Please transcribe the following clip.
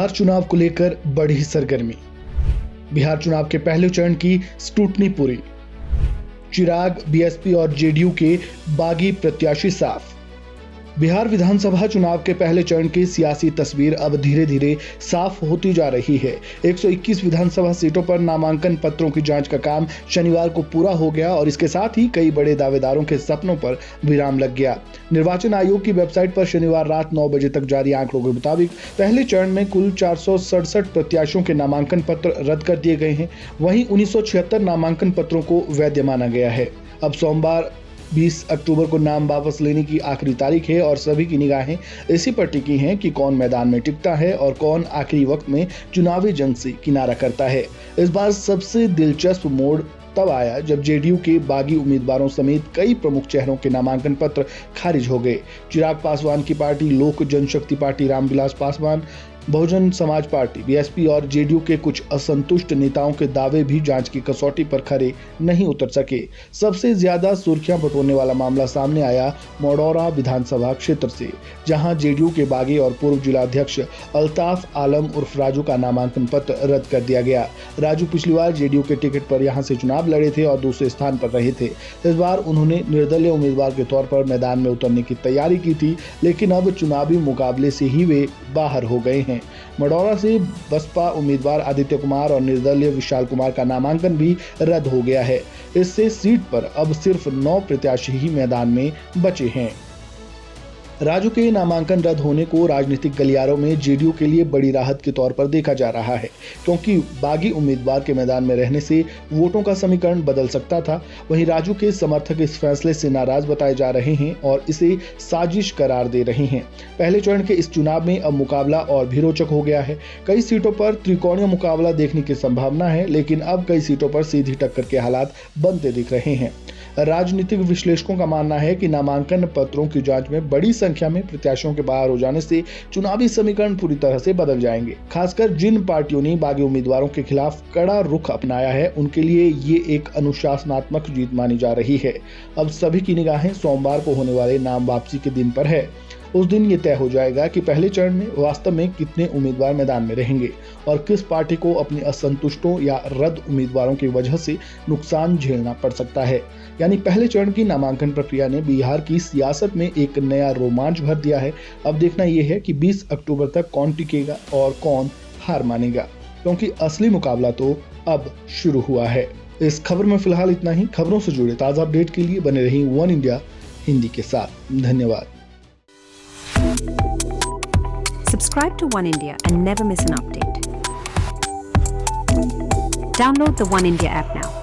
बिहार चुनाव को लेकर बढ़ी सरगर्मी। बिहार चुनाव के पहले चरण की स्क्रूटनी पूरी। चिराग, बीएसपी और जेडीयू के बागी प्रत्याशी साफ। बिहार विधानसभा चुनाव के पहले चरण की सियासी तस्वीर अब धीरे धीरे साफ होती जा रही है। 121 विधानसभा सीटों पर नामांकन पत्रों की जांच का काम शनिवार को पूरा हो गया और इसके साथ ही कई बड़े दावेदारों के सपनों पर विराम लग गया। निर्वाचन आयोग की वेबसाइट पर शनिवार रात 9 बजे तक जारी आंकड़ों के मुताबिक पहले चरण में कुल 467 प्रत्याशियों के नामांकन पत्र रद्द कर दिए गए हैं। वहीं 1976 नामांकन पत्रों को वैध माना गया है। अब सोमवार 20 अक्टूबर को नाम वापस लेने की आखिरी तारीख है और सभी की निगाहें इसी पर टिकी हैं कि कौन मैदान में टिकता है और कौन आखिरी वक्त में चुनावी जंग से किनारा करता है। इस बार सबसे दिलचस्प मोड़ तब आया जब जेडीयू के बागी उम्मीदवारों समेत कई प्रमुख चेहरों के नामांकन पत्र खारिज हो गए। चिराग पासवान की पार्टी लोक जनशक्ति party Ramvilas Paswan, Bahujan Samaj party, BSP और जेडीयू के कुछ असंतुष्ट नेताओं के दावे भी जांच की कसौटी पर खरे नहीं उतर सके। सबसे ज्यादा सुर्खियां बटोरने वाला मामला सामने आया मौडौरा विधानसभा क्षेत्र से, जहां जेडीयू के बागी और पूर्व जिलाध्यक्ष अल्ताफ आलम उर्फ राजू का नामांकन पत्र रद्द कर दिया गया। राजू पिछली बार जेडीयू के टिकट पर यहां से चुनाव लड़े थे और दूसरे स्थान पर रहे थे। इस बार उन्होंने निर्दलीय उम्मीदवार के तौर पर मैदान में उतरने की तैयारी की थी, लेकिन अब चुनावी मुकाबले से ही वे बाहर हो गए हैं। मौडौरा से बसपा उम्मीदवार आदित्य कुमार और निर्दलीय विशाल कुमार का नामांकन भी रद्द हो गया है। इससे सीट पर अब सिर्फ 9 प्रत्याशी ही मैदान में बचे हैं। राजू के नामांकन रद्द होने को राजनीतिक गलियारों में जेडीयू के लिए बड़ी राहत के तौर पर देखा जा रहा है, क्योंकि बागी उम्मीदवार के मैदान में रहने से वोटों का समीकरण बदल सकता था। वहीं राजू के समर्थक इस फैसले से नाराज बताए जा रहे हैं और इसे साजिश करार दे रहे हैं। पहले चरण के इस चुनाव में अब मुकाबला और भी रोचक हो गया है। कई सीटों पर त्रिकोणीय मुकाबला देखने की संभावना है, लेकिन अब कई सीटों पर सीधी टक्कर के हालात बनते दिख रहे हैं। राजनीतिक विश्लेषकों का मानना है कि नामांकन पत्रों की जांच में बड़ी संख्या में प्रत्याशियों के बाहर हो जाने से चुनावी समीकरण पूरी तरह से बदल जाएंगे। खासकर जिन पार्टियों ने बागी उम्मीदवारों के खिलाफ कड़ा रुख अपनाया है, उनके लिए ये एक अनुशासनात्मक जीत मानी जा रही है। अब सभी की निगाहें सोमवार को होने वाले नाम वापसी के दिन पर है। उस दिन ये तय हो जाएगा कि पहले चरण में वास्तव में कितने उम्मीदवार मैदान में रहेंगे और किस पार्टी को अपनी असंतुष्टों या रद्द उम्मीदवारों की वजह से नुकसान झेलना पड़ सकता है। यानी पहले चरण की नामांकन प्रक्रिया ने बिहार की सियासत में एक नया रोमांच भर दिया है। अब देखना यह है कि 20 अक्टूबर तक कौन टिकेगा और कौन हार मानेगा, क्योंकि असली मुकाबला तो अब शुरू हुआ है। इस खबर में फिलहाल इतना ही। खबरों से जुड़े ताजा अपडेट के लिए बने रहिए वन इंडिया हिंदी के साथ। धन्यवाद। Subscribe to One India and never miss an update. Download the One India app now.